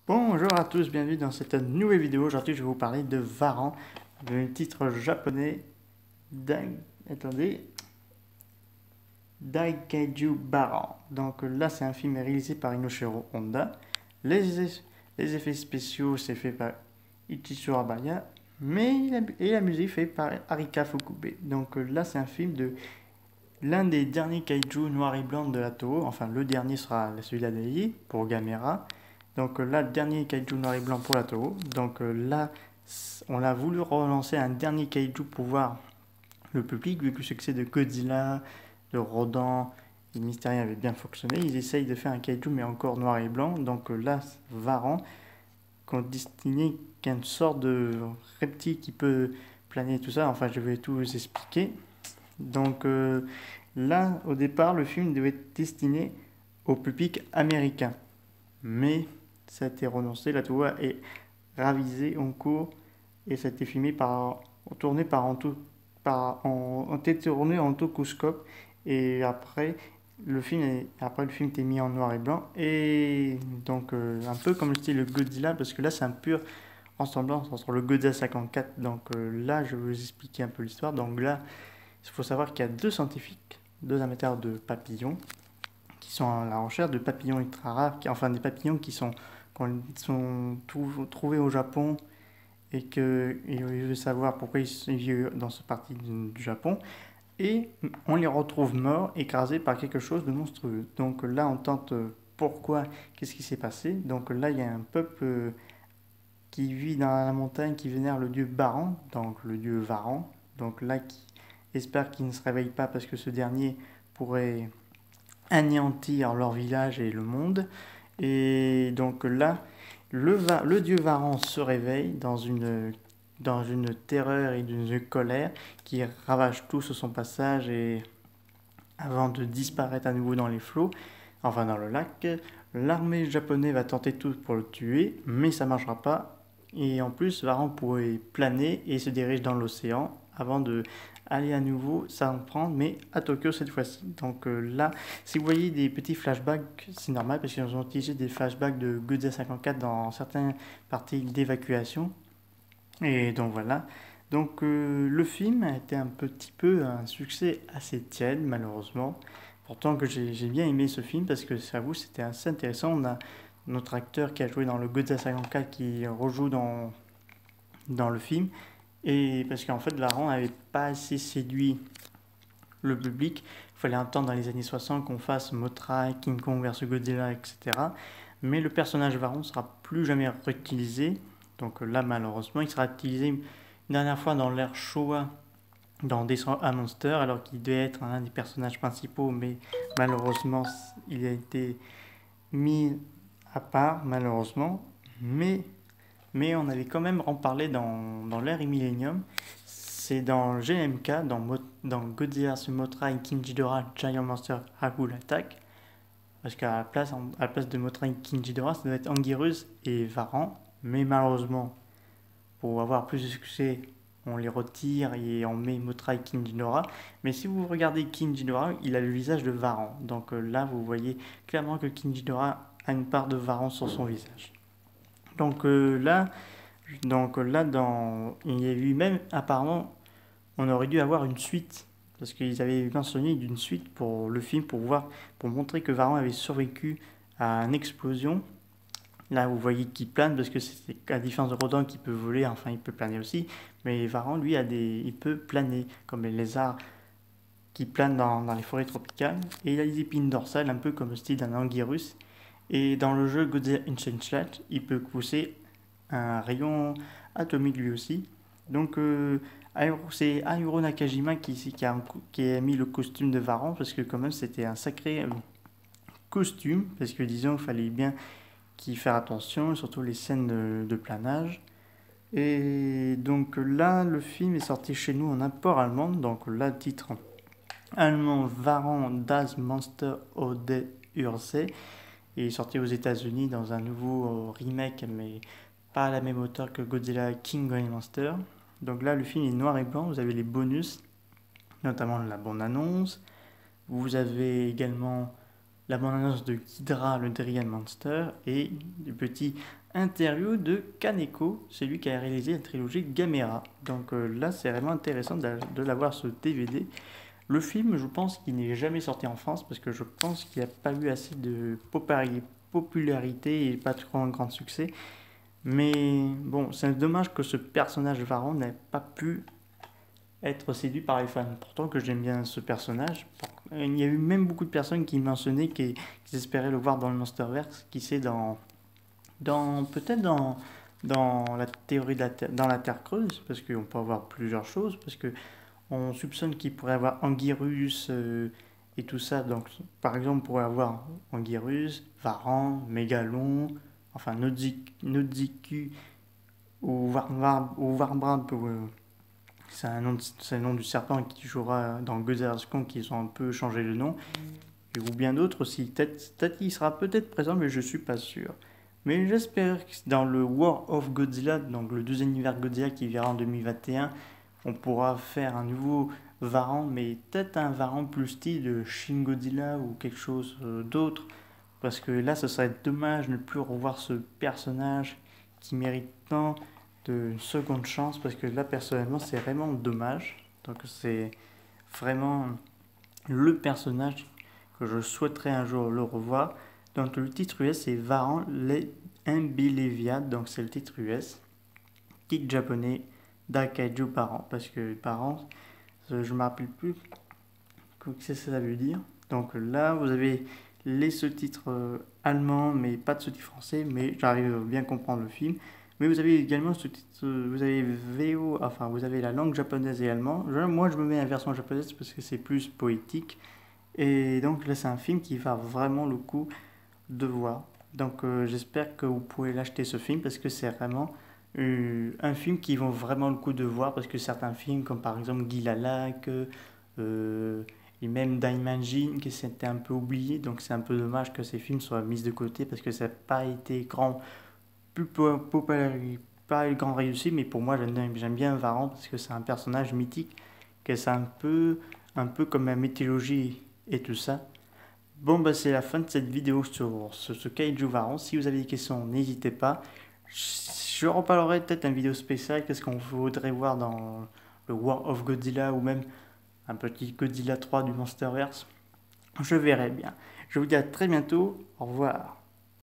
Bonjour à tous, bienvenue dans cette nouvelle vidéo. Aujourd'hui, je vais vous parler de Varan, le titre japonais attendez, Daikaiju Baran. Donc là, c'est un film réalisé par Inoshiro Honda. Les, les effets spéciaux, c'est fait par Ichisu Abaya, et la musique fait par Arika Fukube. Donc là, c'est un film de l'un des derniers kaiju noir et blanc de la Toho. Enfin, le dernier sera celui d'Adai pour Gamera. Donc là, le dernier kaiju noir et blanc pour la Toho. Donc là, on a voulu relancer un dernier kaiju pour voir le public, vu que le succès de Godzilla, de Rodan et Mystérien avait bien fonctionné. Ils essayent de faire un kaiju, mais encore noir et blanc. Donc là, Varan, qu'on destinait qu'à une sorte de reptile qui peut planer, tout ça. Enfin, je vais tout vous expliquer. Donc là, au départ, le film devait être destiné au public américain. Mais ça a été renoncé, la Toho est ravisée en cours et ça a été filmé tourné tourné en tocoscope et après le film était mis en noir et blanc et donc un peu comme le style Godzilla parce que là c'est un pur ressemblance entre le Godzilla 54. Donc là je vais vous expliquer un peu l'histoire. Donc là il faut savoir qu'il y a deux scientifiques, deux amateurs de papillons qui sont à la recherche de papillons ultra rares, enfin des papillons qui sont trouvés au Japon et qu'ils veulent savoir pourquoi ils vivent dans cette partie du Japon. Et on les retrouve morts, écrasés par quelque chose de monstrueux. Donc là, on tente pourquoi, qu'est-ce qui s'est passé. Donc là, il y a un peuple qui vit dans la montagne, qui vénère le dieu Baran, donc le dieu Varan. Donc là, qui espère qu'il ne se réveille pas parce que ce dernier pourrait anéantir leur village et le monde. Et donc là, le dieu Varan se réveille dans une terreur et d'une colère qui ravage tout sur son passage et avant de disparaître à nouveau dans les flots, enfin dans le lac, l'armée japonaise va tenter tout pour le tuer, mais ça ne marchera pas. Et en plus, Varan pourrait planer et se dirige dans l'océan avant de aller à nouveau s'en prendre, mais à Tokyo cette fois-ci. Donc là, si vous voyez des petits flashbacks, c'est normal parce qu'ils ont utilisé des flashbacks de Godzilla 54 dans certaines parties d'évacuation. Et donc voilà. Donc le film a été un petit peu un succès assez tiède malheureusement. Pourtant que j'ai bien aimé ce film parce que j'avoue c'était assez intéressant. On a notre acteur qui a joué dans le Godzilla 54 qui rejoue dans le film. Et parce qu'en fait Varan n'avait pas assez séduit le public. Il fallait attendre dans les années 60 qu'on fasse Mothra, King Kong vs Godzilla, etc. Mais le personnage Varan ne sera plus jamais réutilisé. Donc là malheureusement il sera utilisé une dernière fois dans l'ère Showa dans Descent à Monster alors qu'il devait être un des personnages principaux mais malheureusement il a été mis à part malheureusement mais on avait quand même en parlé dans l'ère Millennium. C'est dans GMK, dans Godzilla Sumotra et King Ghidorah Giant Monster Hagul Attack. Parce qu'à la place de Mothra et King Ghidorah, ça doit être Anguirus et Varan. Mais malheureusement, pour avoir plus de succès, on les retire et on met Mothra et King Ghidorah. Mais si vous regardez King Ghidorah, il a le visage de Varan. Donc là, vous voyez clairement que King Ghidorah a une part de Varan sur son visage. Donc là, il y a eu même, apparemment, on aurait dû avoir une suite. Parce qu'ils avaient mentionné d'une suite pour le film, pour montrer que Varan avait survécu à une explosion. Là, vous voyez qu'il plane, parce que c'est à différence de Rodan qui peut voler, enfin il peut planer aussi. Mais Varan, lui, il peut planer, comme les lézards qui planent dans les forêts tropicales. Et il a des épines dorsales, un peu comme le style d'un Anguirus. Et dans le jeu Godzilla Ancient Slash, il peut pousser un rayon atomique lui aussi. Donc c'est Ayuro Nakajima qui a mis le costume de Varan parce que quand même c'était un sacré costume parce que disons il fallait bien qu'il fasse attention, surtout les scènes de planage. Et donc là le film est sorti chez nous en import allemand, donc là le titre allemand Varan das Monster Ode Urse et est sorti aux États-Unis dans un nouveau remake mais pas à la même hauteur que Godzilla King Kong Monster. Donc là, le film est noir et blanc. Vous avez les bonus, notamment la bande-annonce. Vous avez également la bande-annonce de Ghidra, le Drian Monster, et du petit interview de Kaneko, c'est lui qui a réalisé la trilogie Gamera. Donc là, c'est vraiment intéressant de l'avoir ce DVD. Le film, je pense qu'il n'est jamais sorti en France parce que je pense qu'il n'y a pas eu assez de popularité et pas trop un grand succès. Mais bon, c'est dommage que ce personnage Varan n'ait pas pu être séduit par les fans. Pourtant que j'aime bien ce personnage. Il y a eu même beaucoup de personnes qui mentionnaient qu'ils espéraient le voir dans le Monsterverse, qui sait peut-être dans la théorie de dans la Terre creuse, parce qu'on peut avoir plusieurs choses, parce que on soupçonne qu'il pourrait avoir Anguirus et tout ça. Donc, par exemple, on pourrait avoir Anguirus, Varan, Mégalon, enfin Nodziku ou Warbrand. C'est le nom du serpent qui jouera dans Godzerskon, qui ont un peu changé le nom. Ou bien d'autres aussi. Peut-être qu'il sera peut-être présent, mais je suis pas sûr. Mais j'espère que dans le War of Godzilla, donc le deuxième univers Godzilla qui verra en 2021, on pourra faire un nouveau Varan, mais peut-être un Varan plus style Shin Godzilla ou quelque chose d'autre. Parce que là, ce serait dommage de ne plus revoir ce personnage qui mérite tant de seconde chance. Parce que là, personnellement, c'est vraiment dommage. Donc c'est vraiment le personnage que je souhaiterais un jour le revoir. Donc le titre US c'est Varan l'Imbilevia, donc c'est le titre US. Titre japonais d'Akaiju par an, parce que par an, je ne me rappelle plus ce que ça veut dire. Donc là, vous avez les sous-titres allemands, mais pas de sous-titres français, mais j'arrive à bien comprendre le film. Mais vous avez également sous-titres, vous avez VO, enfin vous avez la langue japonaise et allemand. Moi, je me mets la version japonaise parce que c'est plus poétique. Et donc là, c'est un film qui va vraiment le coup de voir. Donc j'espère que vous pouvez l'acheter ce film parce que c'est vraiment un film qui vaut vraiment le coup de voir parce que certains films comme par exemple Guy Lalac et même Daimajin qui s'était un peu oublié, donc c'est un peu dommage que ces films soient mis de côté parce que ça n'a pas été plus populaire, pas grand réussi, mais pour moi j'aime bien Varan parce que c'est un personnage mythique, que c'est un peu comme la mythologie et tout ça. Bon, bah c'est la fin de cette vidéo sur ce Kaiju Varan. Si vous avez des questions, n'hésitez pas. Je reparlerai peut-être une vidéo spéciale, qu'est-ce qu'on voudrait voir dans le War of Godzilla ou même un petit Godzilla 3 du Monsterverse. Je verrai bien. Je vous dis à très bientôt. Au revoir.